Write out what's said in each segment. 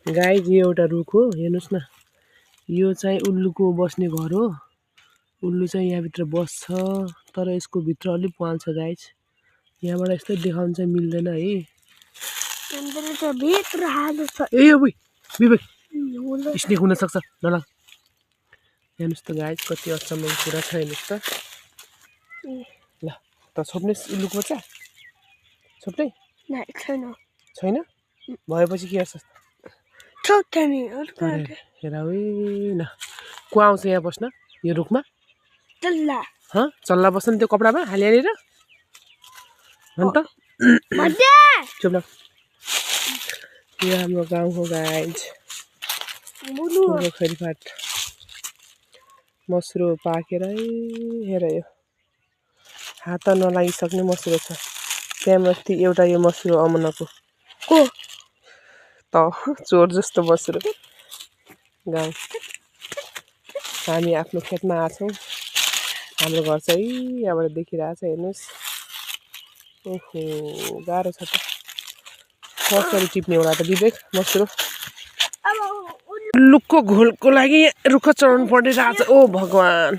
Guys यो एउटा रुख हो, हेर्नुस् न। यो चाहिँ उल्लुको बस्ने घर हो। उल्लु चाहिँ यहाँभित्र बस्छ, तर यसको भित्र अलिक प्वाल छ गाइज। यहाँबाट यस्तै देखाउन चाहिँ मिल्दैन है। ए ओइ विवेक, स्नेक हुन सक्छ, नलाग। हेर्नुस् त गाइज, कति अचम्मको कुरा छ। हेर्नुस् त। ल त छोप्ने उल्लुको बच्चा छोप्ने छैन भएपछि के गर्छ? हेर न को आउँछ यहाँ बस्न यो रुखमा? चल्ला बस्छ नि त्यो कपडामा हालिहालेर। अन्त चुप ल। यो हाम्रो गाउँको गाइज खरिफाट मस्रो पाकेर हेर, यो हात नलागिसक्ने मस्रो छ। त्यहाँ माथि एउटा यो मस्रो अमनको को त चोर जस्तो मस्रो। गाउँ हामी आफ्नो खेतमा आछौँ। हाम्रो घर चाहिँ यहाँबाट देखिरहेछ, हेर्नुहोस्। ओहो गाह्रो छ त, कसरी टिप्ने होला त विवेक मस्रो? उल्लुको घोलको लागि रुख चढ्नु परिरहेछ। ओ भगवान्,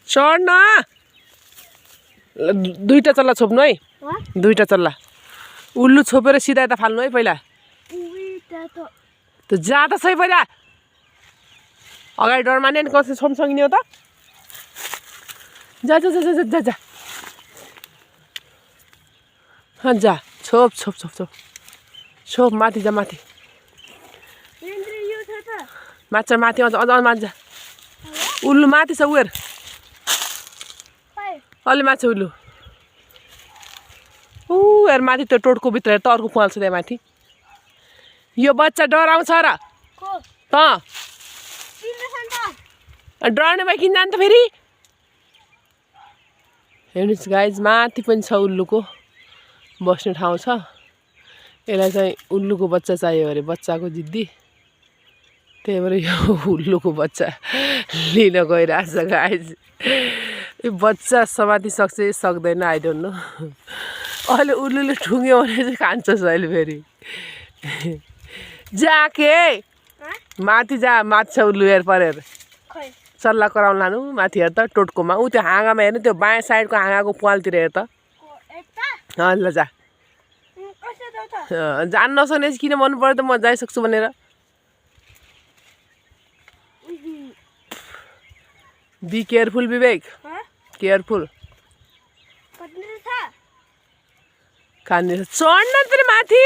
चढ्न। दुईटा चल्ला छोप्नु है, दुईटा चल्ला। उल्लु छोपेर सिधा यता फाल्नु है पहिला। त जाँदा छ है पहिला, अगाडि डर माने नि कसरी छोप्न सकिने हो त? जा जा जा जा जा जा जा, छोप छोप छोप छोप छोप, माथि जा, माथि माछा माथि, अझ अझ माथि जा। उल्लु माथि छ, उयर अलि माथि उल्लु। हेर माथि त्यो टोटको भित्र हेर त, अर्को प्वाल छ त्यहाँ माथि। यो बच्चा डराउँछ र त? डराउने भए किन जान्छ फेरि? हेर्नुहोस् गाइज, माथि पनि छ उल्लुको बस्ने ठाउँ छ। यसलाई चाहिँ उल्लुको बच्चा चाहियो अरे, बच्चाको जिद्दी। त्यही भएर यो उल्लुको बच्चा लिन गइरहेछ गाइज। यो बच्चा समाति सक्छ कि सक्दैन आई डोन्ट नो। अहिले उल्लुले ठुङ्ग्यो भने चाहिँ खान्छस् अहिले फेरि। जाके माथि जा, माथि छ उल्लु हेर परेर। चल्ला कराउन लानु माथि हेर त, टोटकोमा। ऊ त्यो हाँगामा हेर्नु, त्यो बायाँ साइडको हाँगाको प्वालतिर हेर त। ल जा। जान नसक्ने किन भन्नु पर्यो त, म जाइसक्छु भनेर। Be careful Vivek, careful. कहाँनिर चढ्न त माथि।